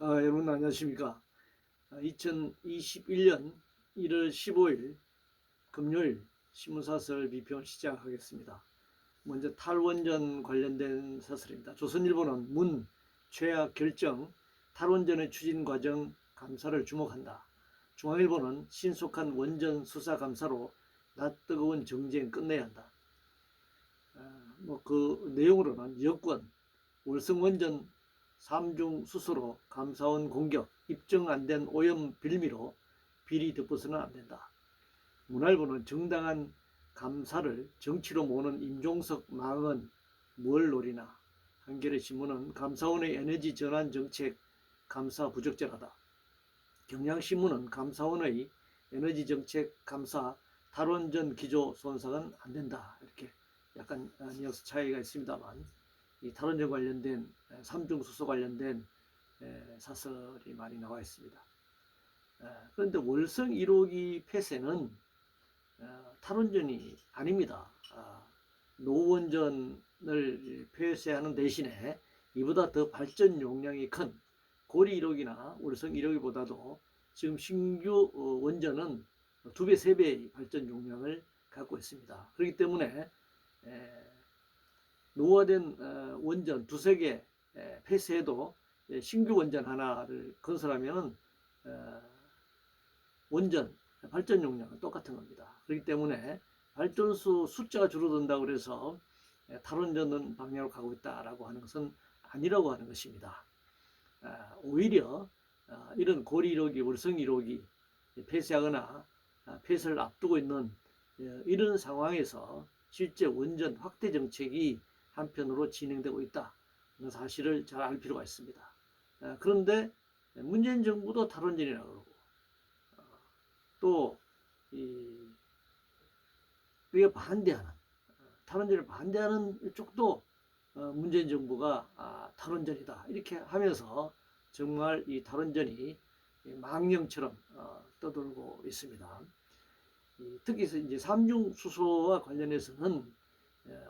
여러분 안녕하십니까. 2021년 1월 15일 금요일 신문사설 비평을 시작하겠습니다. 먼저 탈원전 관련된 사설입니다. 조선일보는 문 최악 결정 탈원전의 추진 과정 감사를 주목한다. 중앙일보는 신속한 원전 수사 감사로 낯뜨거운 정쟁 끝내야 한다. 그 내용으로는 여권 월성원전 3중 수소로 감사원 공격, 입증 안 된 오염 빌미로 비리 덮어서는 안 된다. 문화일보는 정당한 감사를 정치로 모는 임종석 망은 뭘 노리나. 한겨레신문은 감사원의 에너지 전환 정책 감사 부적절하다. 경향신문은 감사원의 에너지 정책 감사 탈원전 기조 손상은 안 된다. 이렇게 약간 뉘앙스 차이가 있습니다만 이 탈원전 관련된 삼중수소 관련된 사설이 많이 나와 있습니다. 그런데 월성 1호기 폐쇄는 탈원전이 아닙니다. 노원전을 폐쇄하는 대신에 이보다 더 발전 용량이 큰 고리 1호기나 월성 1호기보다도 지금 신규 원전은 2배, 3배의 발전 용량을 갖고 있습니다. 그렇기 때문에 노후화된 원전 두세 개 폐쇄해도 신규 원전 하나를 건설하면 원전 발전 용량은 똑같은 겁니다. 그렇기 때문에 발전소 숫자가 줄어든다고 해서 탈원전 방향으로 가고 있다라고 하는 것은 아니라고 하는 것입니다. 오히려 이런 고리 1호기, 월성 1호기 폐쇄하거나 폐쇄를 앞두고 있는 이런 상황에서 실제 원전 확대 정책이 한편으로 진행되고 있다는 사실을 잘 알 필요가 있습니다. 그런데 문재인 정부도 탈원전이라고 그러고 또 우리가 반대하는 탈원전을 반대하는 쪽도 문재인 정부가 탈원전이다 이렇게 하면서 정말 이 탈원전이 망령처럼 떠돌고 있습니다. 특히 이제 삼중 수소와 관련해서는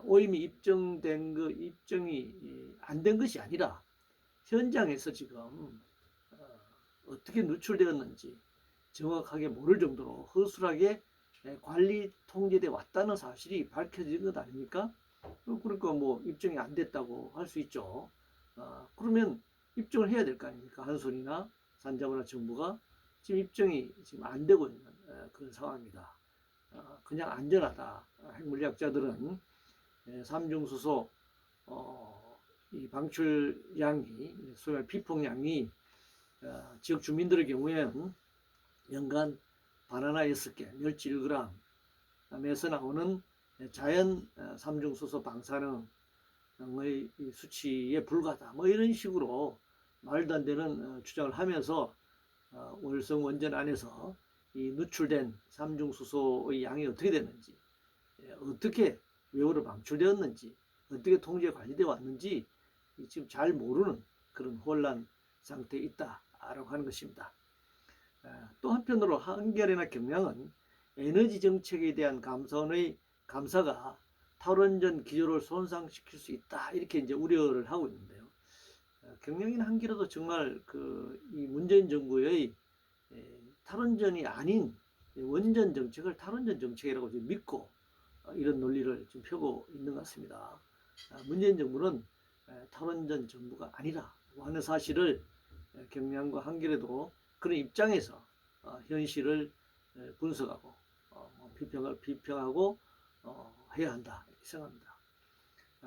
오염이 입증된 거 입증이 안 된 것이 아니라 현장에서 지금 어떻게 누출되었는지 정확하게 모를 정도로 허술하게 관리 통제돼 왔다는 사실이 밝혀진 것 아닙니까? 그러니까 뭐 입증이 안 됐다고 할 수 있죠. 그러면 입증을 해야 될 거 아닙니까? 한손이나 산자부나 정부가 지금 입증이 지금 안 되고 있는 그런 상황입니다. 그냥 안전하다. 핵물리학자들은 삼중수소 이 방출량이 소위 말 피폭량이 지역 주민들의 경우에는 연간 바나나 6개, 멸치 1g에서 나오는 자연 삼중수소 방사능의 수치에 불과하다. 뭐 이런 식으로 말도 안 되는 주장을 하면서 월성 원전 안에서 이 누출된 삼중수소의 양이 어떻게 됐는지, 어떻게 외부로 방출되었는지, 어떻게 통제 관리되어 왔는지 지금 잘 모르는 그런 혼란 상태에 있다라고 하는 것입니다. 또 한편으로 한겨레나 경향은 에너지 정책에 대한 감사원의 감사가 탈원전 기조를 손상시킬 수 있다 이렇게 이제 우려를 하고 있는데요. 경향이나 한겨레도 정말 이 문재인 정부의 탈원전이 아닌 원전 정책을 탈원전 정책이라고 믿고 이런 논리를 좀 펴고 있는 것 같습니다. 문재인 정부는 탈원전 정부가 아니라고 하는 사실을 경향과 한겨레도 그런 입장에서 현실을 분석하고 비평하고 해야 한다 이렇게 생각합니다.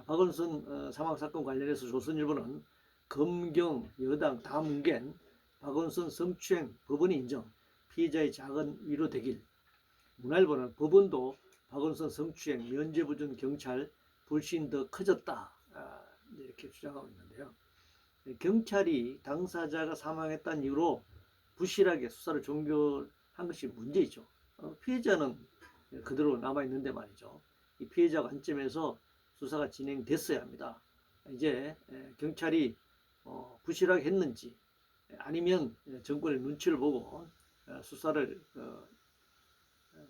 박원순 사망 사건 관련해서 조선일보는 검경 여당 다 뭉갠 박원순 성추행 법원이 인정 피해자의 작은 위로 되길. 문화일보는 법원도 박원순 성추행 면죄부 준 경찰 불신 더 커졌다 이렇게 주장하고 있는데요. 경찰이 당사자가 사망했다는 이유로 부실하게 수사를 종결한 것이 문제이죠. 피해자는 그대로 남아있는데 말이죠. 이 피해자 관점에서 수사가 진행됐어야 합니다. 이제 경찰이 부실하게 했는지 아니면 정권의 눈치를 보고 수사를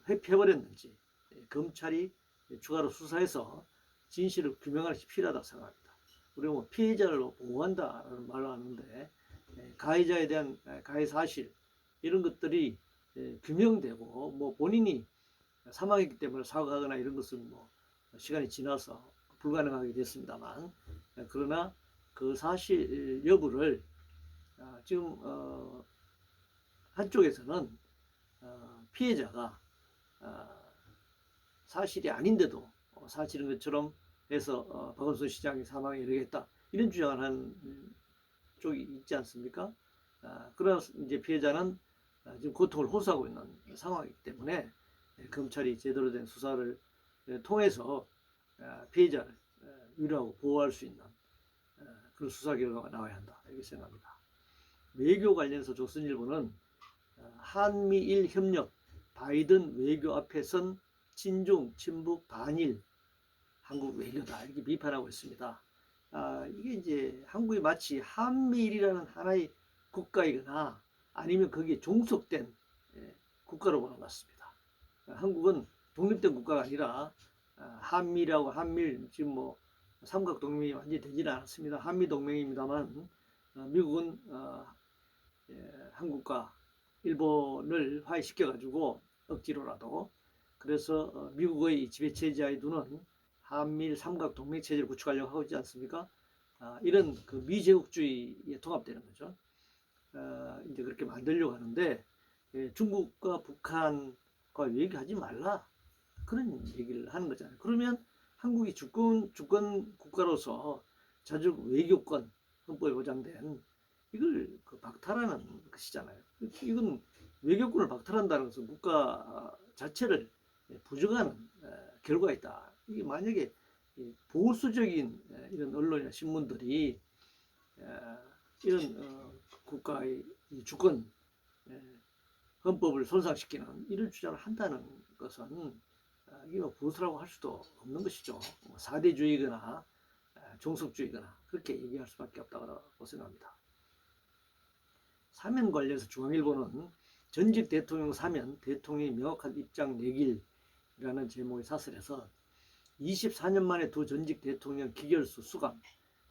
회피해버렸는지 검찰이 추가로 수사해서 진실을 규명할 것이 필요하다고 생각합니다. 우리가 뭐 피해자를 보호한다는 말을 하는데 가해자에 대한 가해 사실 이런 것들이 규명되고 뭐 본인이 사망했기 때문에 사과하거나 이런 것은 뭐 시간이 지나서 불가능하게 됐습니다만, 그러나 그 사실 여부를 지금 한쪽에서는 피해자가 사실이 아닌데도 사실인 것처럼 해서 박원순 시장이 사망에 이르겠다 이런 주장을 하는 쪽이 있지 않습니까? 그러나 이제 피해자는 지금 고통을 호소하고 있는 상황이기 때문에 검찰이 제대로 된 수사를 통해서 피해자를 위로하고 보호할 수 있는 그런 수사 결과가 나와야 한다 이렇게 생각합니다. 외교 관련해서 조선일보는 한미일 협력, 바이든 외교 앞에 선 친중, 친북, 반일 한국 외교다 이렇게 비판하고 있습니다. 이게 이제 한국이 마치 한미일이라는 하나의 국가이거나 아니면 거기에 종속된 국가로 보는 것 같습니다. 한국은 독립된 국가가 아니라 한미라고 한밀 지금 뭐 삼각동맹이 완전히 되지는 않았습니다. 한미동맹입니다만 미국은 한국과 일본을 화해시켜가지고 억지로라도 그래서 미국의 지배체제하에 두는 한밀 삼각동맹 체제를 구축하려고 하고 있지 않습니까? 이런 그 미제국주의에 통합되는 거죠. 이제 그렇게 만들려고 하는데 중국과 북한과 외교하지 말라 그런 얘기를 하는 거잖아요. 그러면 한국이 주권 국가로서 자주 외교권 헌법에 보장된 이걸 박탈하는 것이잖아요. 이건 외교권을 박탈한다는 것은 국가 자체를 부정하는 결과가 있다. 이게 만약에 보수적인 이런 언론이나 신문들이 이런 국가의 주권 헌법을 손상시키는 이런 주장을 한다는 것은 이게 보수라고 할 수도 없는 것이죠. 사대주의거나 종속주의거나 그렇게 얘기할 수밖에 없다고 생각합니다. 사면 관련해서 중앙일보는 전직 대통령 사면 대통령이 명확한 입장 내길이라는 제목의 사설에서 24년 만에 두 전직 대통령 기결수 수감,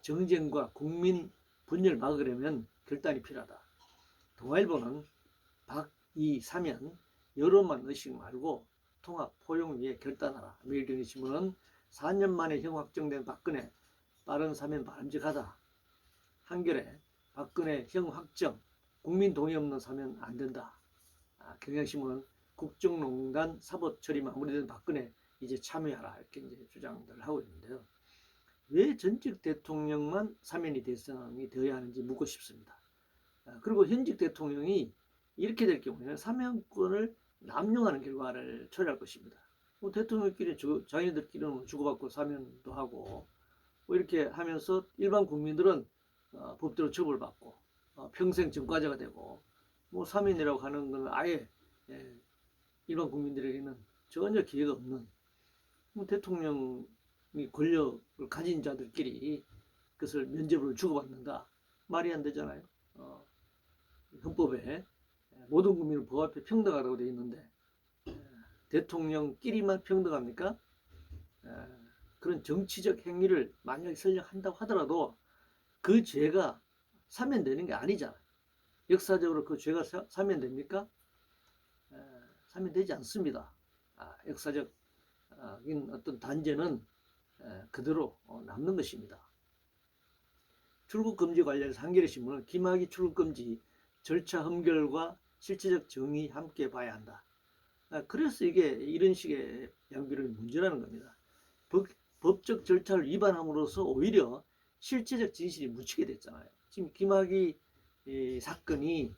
정쟁과 국민 분열 막으려면 결단이 필요하다. 동아일보는 박이 사면 여론만 의식 말고 통합 포용 위에 결단하라. 매일경제신문은 4년 만에 형 확정된 박근혜 빠른 사면 바람직하다. 한겨레 박근혜 형 확정 국민 동의 없는 사면 안 된다. 경향신문은 국정농단 사법 처리 마무리된 박근혜 이제 참여하라 이렇게 이제 주장들을 하고 있는데요. 왜 전직 대통령만 사면이 대상이 되어야 하는지 묻고 싶습니다. 그리고 현직 대통령이 이렇게 될 경우에는 사면권을 남용하는 결과를 초래할 것입니다. 뭐 대통령끼리 자기네들끼리는 주고받고 사면도 하고 뭐 이렇게 하면서 일반 국민들은 법대로 처벌받고 평생 전과자가 되고 뭐 사면이라고 하는 건 아예 일반 국민들에게는 전혀 기회가 없는 뭐 대통령이 권력을 가진 자들끼리 그것을 면죄부를 주고받는다 말이 안 되잖아요. 헌법에 모든 국민은 법 앞에 평등하다고 되어 있는데 대통령끼리만 평등합니까? 그런 정치적 행위를 만약에 설령한다고 하더라도 그 죄가 사면되는 게 아니잖아요. 역사적으로 그 죄가 사면됩니까? 사면되지 않습니다. 역사적인 어떤 단죄는 그대로 남는 것입니다. 출국금지 관련해서 한겨레신문은 김학의 출국금지 절차 흠결과 실체적 정의 함께 봐야 한다. 그래서 이게 이런 식의 양비론이 문제라는 겁니다. 법적 절차를 위반함으로써 오히려 실체적 진실이 묻히게 됐잖아요. 지금 김학의 사건이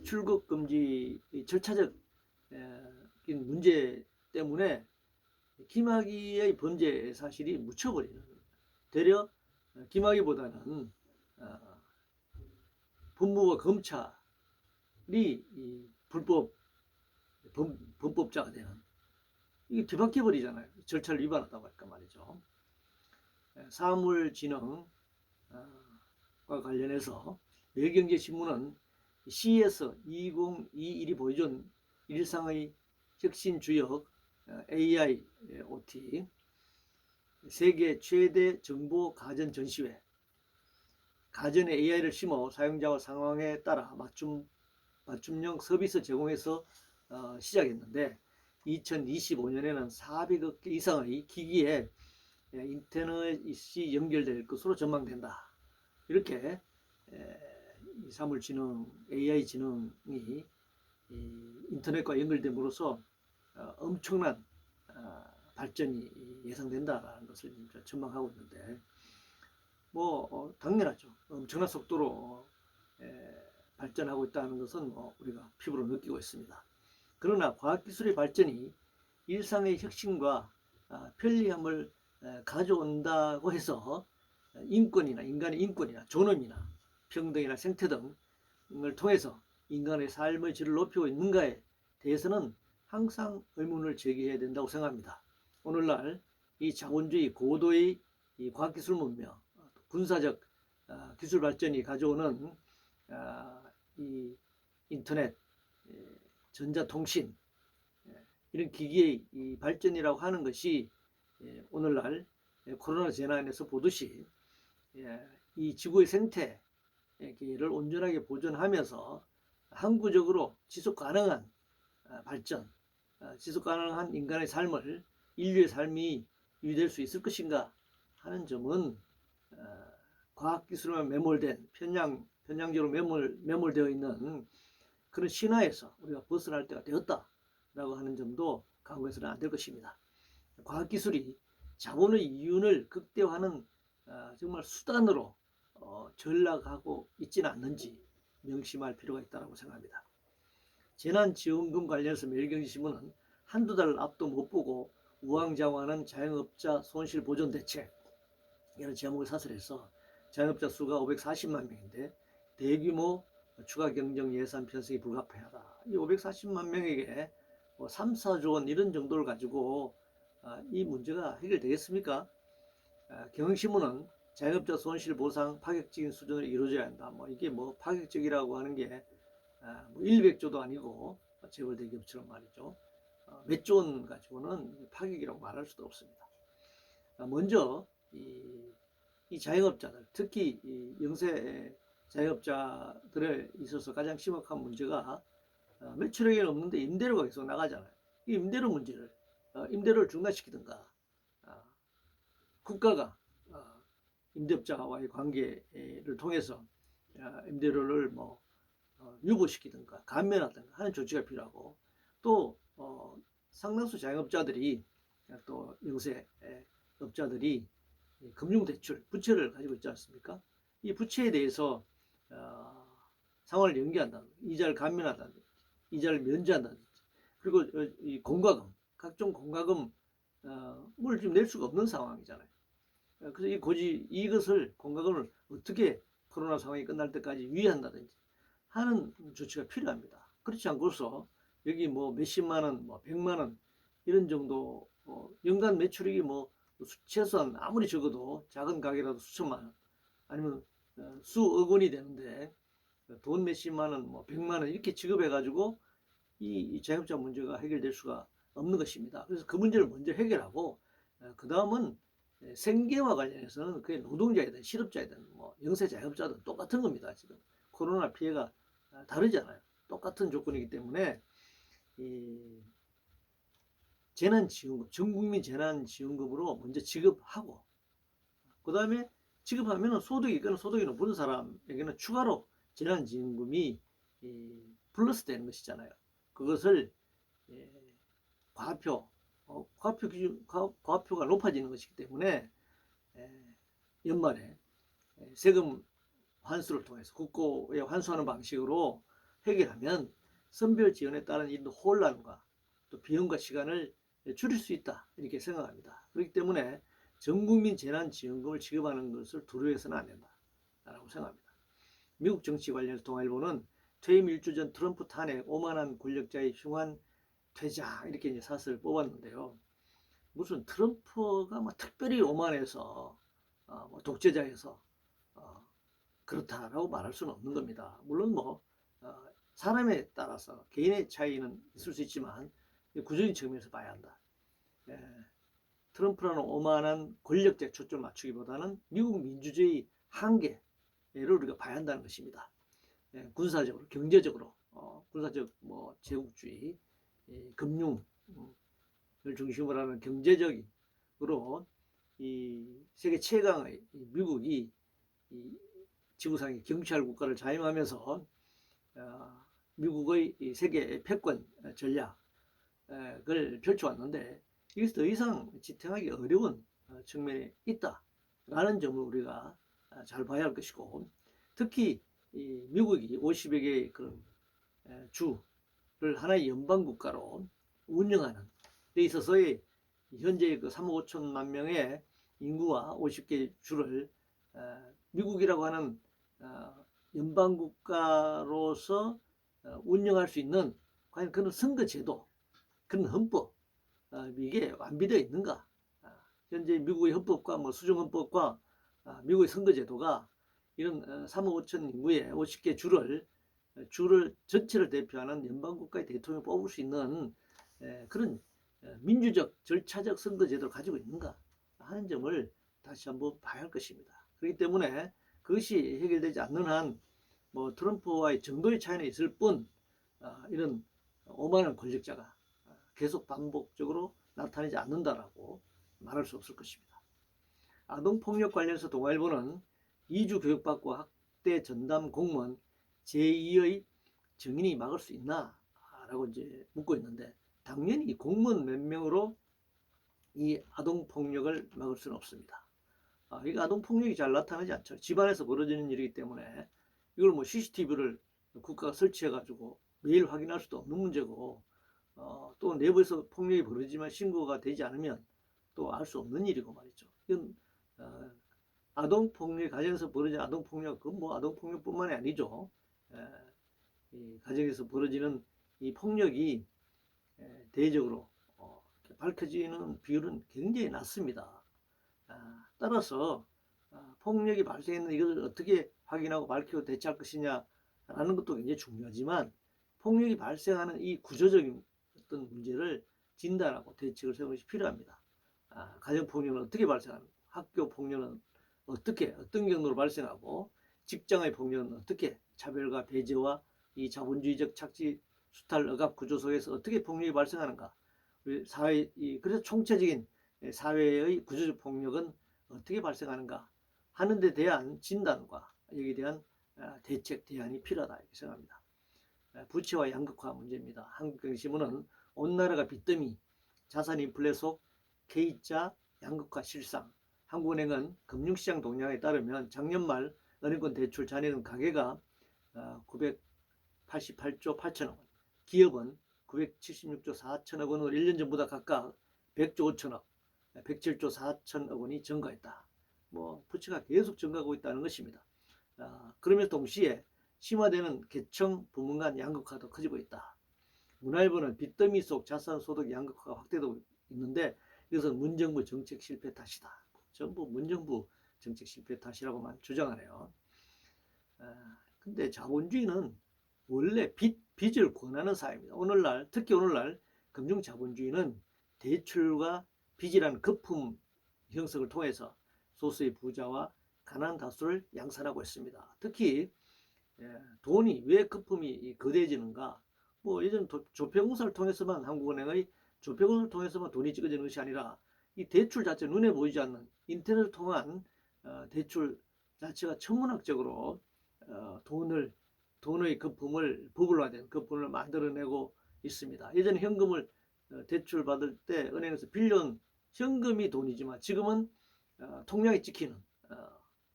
출국금지 절차적 문제 때문에 김학의의 범죄 사실이 묻혀버리는 되려 김학의보다는 법무부와 검찰이 범법자가 되는 이게 뒤바뀌어 버리잖아요. 절차를 위반하다고 할까 말이죠. 사물진흥과 관련해서 매일경제신문은 CES 2021이 보여준 일상의 혁신 주역 AI, OT 세계 최대 정보 가전 전시회 가전에 AI를 심어 사용자와 상황에 따라 맞춤형 서비스 제공해서 시작했는데 2025년에는 400억 개 이상의 기기에 인터넷이 연결될 것으로 전망된다. 이렇게 사물지능, AI 지능이 인터넷과 연결됨으로써 엄청난 발전이 예상된다라는 것을 전망하고 있는데 당연하죠. 엄청난 속도로 발전하고 있다는 것은 우리가 피부로 느끼고 있습니다. 그러나 과학기술의 발전이 일상의 혁신과 편리함을 가져온다고 해서 인권이나 인간의 인권이나 존엄이나 평등이나 생태 등을 통해서 인간의 삶의 질을 높이고 있는가에 대해서는 항상 의문을 제기해야 된다고 생각합니다. 오늘날 이 자본주의 고도의 이 과학기술 문명, 군사적 기술 발전이 가져오는 이 인터넷, 전자통신 이런 기기의 이 발전이라고 하는 것이 오늘날 코로나 재난에서 보듯이 이 지구의 생태계를 온전하게 보존하면서 항구적으로 지속 가능한 발전, 지속 가능한 인간의 삶을 인류의 삶이 유지될 수 있을 것인가 하는 점은 과학기술만 매몰된 편향적으로 매몰되어 있는 그런 신화에서 우리가 벗어날 때가 되었다라고 하는 점도 간과해서는 안 될 것입니다. 과학기술이 자본의 이윤을 극대화하는 정말 수단으로 전락하고 있지는 않는지 명심할 필요가 있다고 생각합니다. 재난지원금 관련해서 매일경제신문은 한두 달 앞도 못 보고 우왕좌왕하는 자영업자 손실보전 대책 이런 제목을 사설해서 자영업자 수가 540만 명인데 대규모 추가 경정 예산 편성이 불가피하다. 이 540만 명에게 3, 4조 원 이런 정도를 가지고 이 문제가 해결되겠습니까? 경향신문은 자영업자 손실보상 파격적인 수준으로 이루어져야 한다. 이게 파격적이라고 하는 게 100조도 아니고 재벌 대기업처럼 말이죠. 몇 조 원 가지고는 파격이라고 말할 수도 없습니다. 먼저 이 자영업자들, 특히 이 영세 자영업자들에 있어서 가장 심각한 문제가 매출액이 없는데 임대료가 계속 나가잖아요. 이 임대료 문제를 임대료를 중단시키든가 국가가 임대업자와의 관계를 통해서 임대료를 유보시키든가 감면하든가 하는 조치가 필요하고 또 상당수 자영업자들이 또 영세업자들이 금융대출, 부채를 가지고 있지 않습니까? 이 부채에 대해서 상환을 연기한다든지 이자를 감면한다든지 이자를 면제한다든지 그리고 이 공과금, 각종 공과금을 지금 낼 수가 없는 상황이잖아요. 그래서 이것을 공과금을 어떻게 코로나 상황이 끝날 때까지 유예한다든지 하는 조치가 필요합니다. 그렇지 않고서 여기 몇십만 원, 100만 원 이런 정도 연간 매출액이 최소한 아무리 적어도 작은 가게라도 수천만 원 아니면 수억 원이 되는데 돈 몇십만 원, 100만 원 이렇게 지급해가지고 이 자영업자 문제가 해결될 수가 없는 것입니다. 그래서 그 문제를 먼저 해결하고 그 다음은 생계와 관련해서는 그게 노동자이든 실업자이든 영세 자영업자든 똑같은 겁니다. 지금 코로나 피해가 다르잖아요. 똑같은 조건이기 때문에 이 재난지원금, 전국민 재난지원금으로 먼저 지급하고 그 다음에 지급하면 소득이 있거나 소득이 높은 사람에게는 추가로 재난지원금이 플러스 되는 것이잖아요. 그것을 과표가 높아지는 것이기 때문에 연말에 세금 환수를 통해서 국고에 환수하는 방식으로 해결하면 선별 지원에 따른 이 혼란과 또 비용과 시간을 줄일 수 있다 이렇게 생각합니다. 그렇기 때문에 전국민 재난지원금을 지급하는 것을 두려워해서는 안 된다라고 생각합니다. 미국 정치 관련해서 동아일보는 퇴임 일주 전 트럼프 탄핵 오만한 권력자의 흉한 퇴장 이렇게 사설을 뽑았는데요. 무슨 트럼프가 특별히 오만해서 독재자에서 그렇다라고 말할 수는 없는 겁니다. 물론 사람에 따라서 개인의 차이는 있을 수 있지만 구조적인 측면에서 봐야 한다. 트럼프라는 오만한 권력자에 초점을 맞추기보다는 미국 민주주의 한계, 우리가 봐야 한다는 것입니다. 군사적으로, 경제적으로, 군사적 제국주의, 금융을 중심으로 하는 경제적으로 이 세계 최강의 미국이 이 지구상의 경찰 국가를 자임하면서 미국의 세계 패권 전략을 펼쳐왔는데 이것이 더 이상 지탱하기 어려운 측면이 있다라는 점을 우리가 잘 봐야 할 것이고, 특히 이 미국이 50여 개의 그런 주를 하나의 연방 국가로 운영하는 데 있어서의 현재 그 3억 5천만 명의 인구와 50개 주를 미국이라고 하는 연방 국가로서 운영할 수 있는 과연 그런 선거제도, 그런 헌법, 이게 완비되어 있는가? 현재 미국의 헌법과 수정헌법과 미국의 선거제도가 이런 3억 5천 인구의 50개 주를 전체를 대표하는 연방국가의 대통령을 뽑을 수 있는 그런 민주적 절차적 선거제도를 가지고 있는가 하는 점을 다시 한번 봐야 할 것입니다. 그렇기 때문에 그것이 해결되지 않는 한 트럼프와의 정도의 차이는 있을 뿐 이런 오만한 권력자가 계속 반복적으로 나타나지 않는다라고 말할 수 없을 것입니다. 아동폭력 관련해서 동아일보는 2주 교육받고 학대 전담 공무원 제2의 정인이 막을 수 있나? 라고 이제 묻고 있는데, 당연히 공무원 몇 명으로 이 아동폭력을 막을 수는 없습니다. 이 아동폭력이 잘 나타나지 않죠. 집안에서 벌어지는 일이기 때문에 이걸 CCTV를 국가가 설치해가지고 매일 확인할 수도 없는 문제고, 또 내부에서 폭력이 벌어지지만 신고가 되지 않으면 또 알 수 없는 일이고 말이죠. 이건 아동폭력, 가정에서 벌어지는 아동폭력, 그건 아동폭력뿐만이 아니죠. 이 가정에서 벌어지는 이 폭력이 대외적으로 밝혀지는 비율은 굉장히 낮습니다. 따라서 폭력이 발생했는데 이것을 어떻게 확인하고 밝히고 대처할 것이냐라는 것도 굉장히 중요하지만, 폭력이 발생하는 이 구조적인 어떤 문제를 진단하고 대책을 세우는 것이 필요합니다. 가정폭력은 어떻게 발생하는가, 학교폭력은 어떤 경로로 발생하고, 직장의 폭력은 어떻게 차별과 배제와 이 자본주의적 착취 수탈 억압 구조 속에서 어떻게 폭력이 발생하는가, 그래서 총체적인 사회의 구조적 폭력은 어떻게 발생하는가 하는 데 대한 진단과 여기에 대한 대책 대안이 필요하다 이렇게 생각합니다. 부채와 양극화 문제입니다. 한국경제신문은 온 나라가 빚더미, 자산 인플레 속 K자 양극화 실상, 한국은행은 금융시장 동향에 따르면 작년 말 은행권 대출 잔해는 가계가 988조 8천억 원, 기업은 976조 4천억 원으로 1년 전보다 각각 100조 5천억, 107조 4천억 원이 증가했다. 부채가 계속 증가하고 있다는 것입니다. 그러면서 동시에 심화되는 계층 부문 간 양극화도 커지고 있다. 문화일보는 빚더미 속 자산 소득 양극화가 확대되고 있는데 이것은 문정부 정책 실패 탓이다. 전부 문정부 정책 실패 탓이라고만 주장하네요. 근데 자본주의는 원래 빚을 권하는 사회입니다. 특히 오늘날 금융 자본주의는 대출과 빚이라는 거품 형성을 통해서 소수의 부자와 가난한 다수를 양산하고 있습니다. 특히 돈이 왜 거품이 거대해지는가? 예전 조폐공사를 통해서만, 한국은행의 조폐공사를 통해서만 돈이 찍어지는 것이 아니라 이 대출 자체, 눈에 보이지 않는 인터넷을 통한 대출 자체가 천문학적으로 돈의 거품을, 버블화된 거품을 만들어내고 있습니다. 예전에 현금을 대출 받을 때 은행에서 빌려온 현금이 돈이지만 지금은 통장에 찍히는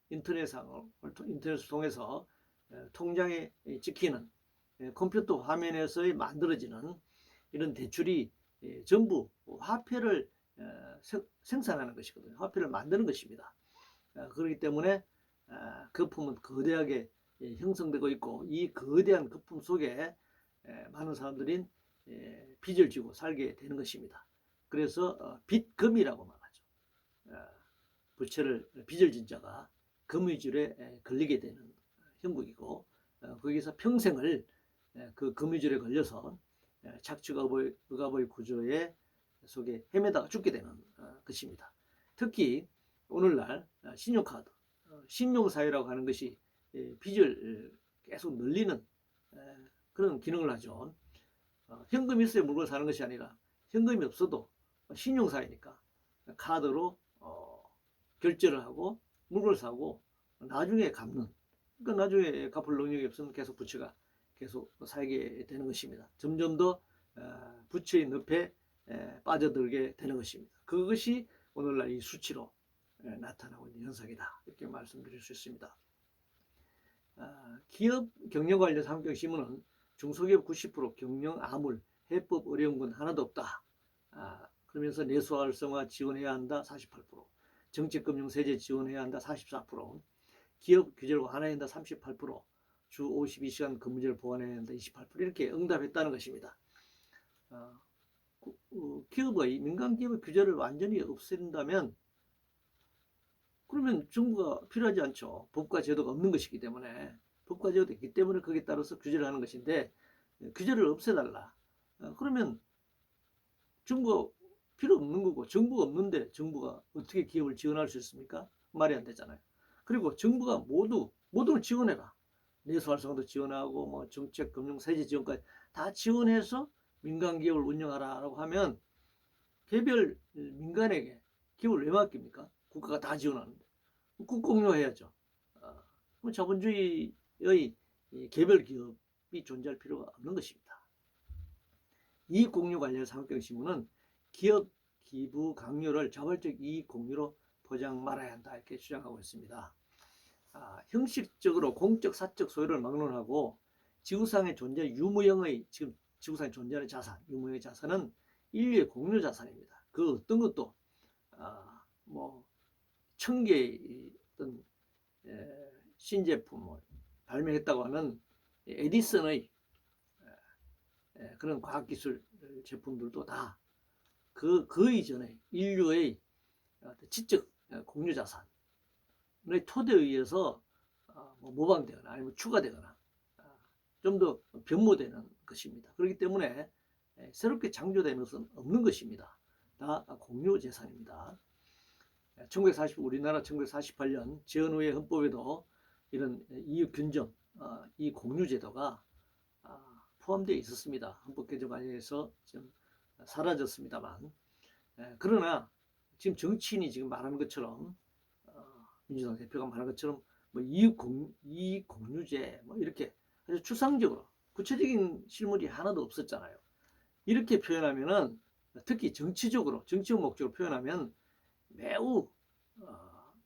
인터넷을 통해서 통장에 찍히는 컴퓨터 화면에서 만들어지는 이런 대출이 전부 화폐를 생산하는 것이거든요. 화폐를 만드는 것입니다. 그렇기 때문에 거품은 거대하게 형성되고 있고, 이 거대한 거품 속에 많은 사람들이 빚을 지고 살게 되는 것입니다. 그래서 빚금이라고 말하죠. 빚을 진 자가 금위줄에 걸리게 되는 형국이고, 거기서 평생을 그 금위줄에 걸려서 착취의갑의 구조의 속에 헤매다가 죽게 되는 것입니다. 특히 오늘날 신용카드, 신용사회라고 하는 것이 빚을 계속 늘리는 그런 기능을 하죠. 현금이 있어야 물건을 사는 것이 아니라 현금이 없어도 신용사회니까 카드로 결제를 하고 물건을 사고 나중에 갚는, 그러니까 나중에 갚을 능력이 없으면 계속 부채가 계속 살게 되는 것입니다. 점점 더 부채의 늪에 빠져들게 되는 것입니다. 그것이 오늘날 이 수치로 나타나고 있는 현상이다, 이렇게 말씀드릴 수 있습니다. 기업 경영 관련 산업경신문은 중소기업 90%, 경영 암울, 해법 어려운 건 하나도 없다. 그러면서 내수 활성화 지원해야 한다 48%, 정책금융 세제 지원해야 한다 44%, 기업 규제를 완화해야 한다 38%, 주 52시간 근무제를 보완해야 한다 28%, 이렇게 응답했다는 것입니다. 기업의, 민간 기업의 규제를 완전히 없앤다면 그러면 정부가 필요하지 않죠. 법과 제도가 없는 것이기 때문에, 법과 제도가 있기 때문에 거기에 따라서 규제를 하는 것인데, 규제를 없애달라. 그러면 정부가 필요 없는 거고, 정부가 없는데 정부가 어떻게 기업을 지원할 수 있습니까? 말이 안 되잖아요. 그리고 정부가 모두를 지원해라. 내수 활성화도 지원하고 뭐 정책, 금융, 세제 지원까지 다 지원해서 민간 기업을 운영하라라고 하면 개별 민간에게 기업을 왜 맡깁니까? 국가가 다 지원하는데 국공유해야죠. 자본주의의 개별 기업이 존재할 필요가 없는 것입니다. 이익 공유 관련 산업경신문은 기업 기부 강요를 자발적 이익 공유로 포장 말아야 한다, 이렇게 주장하고 있습니다. 형식적으로 공적 사적 소유를 막론하고 지구상에 존재 유무형의, 지금 지구상에 존재하는 자산, 유무형의 자산은 인류의 공유 자산입니다. 그 어떤 것도 뭐 1000개의 어떤 신제품을 발명했다고 하는 에디슨의 그런 과학기술 제품들도 다 그 이전에 인류의 지적 공유자산의 토대에 의해서 모방되거나 아니면 추가되거나 좀 더 변모되는 것입니다. 그렇기 때문에 새롭게 창조되는 것은 없는 것입니다. 다 공유재산입니다. 우리나라 1948년 재헌후의 헌법에도 이런 이익균정, 이 공유제도가 포함되어 있었습니다. 헌법 개정 과정에서 좀 사라졌습니다만, 그러나 지금 정치인이 지금 말하는 것처럼, 민주당 대표가 말하는 것처럼 뭐 이익 공유제 뭐 이렇게 아주 추상적으로 구체적인 실물이 하나도 없었잖아요. 이렇게 표현하면은, 특히 정치적 목적으로 표현하면 매우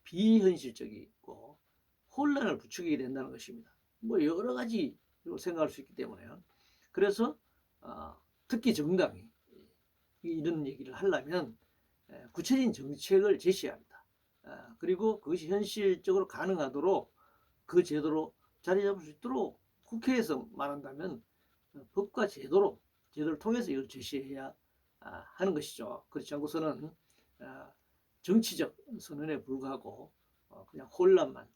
비현실적이고 혼란을 부추기게 된다는 것입니다. 뭐 여러 가지 생각할 수 있기 때문에요. 그래서 특히 정당이 이런 얘기를 하려면 구체적인 정책을 제시해야 합니다. 그리고 그것이 현실적으로 가능하도록 그 제도로 자리 잡을 수 있도록 국회에서 말한다면 법과 제도를 통해서 이걸 제시해야 하는 것이죠. 그렇지 않고서는 정치적 선언에 불과하고 그냥 혼란만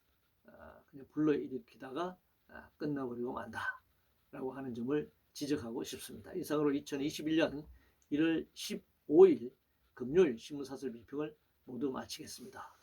그냥 불러일으키다가 끝나버리고 만다라고 하는 점을 지적하고 싶습니다. 이상으로 2021년 1월 15일 금요일 신문사설 비평을 모두 마치겠습니다.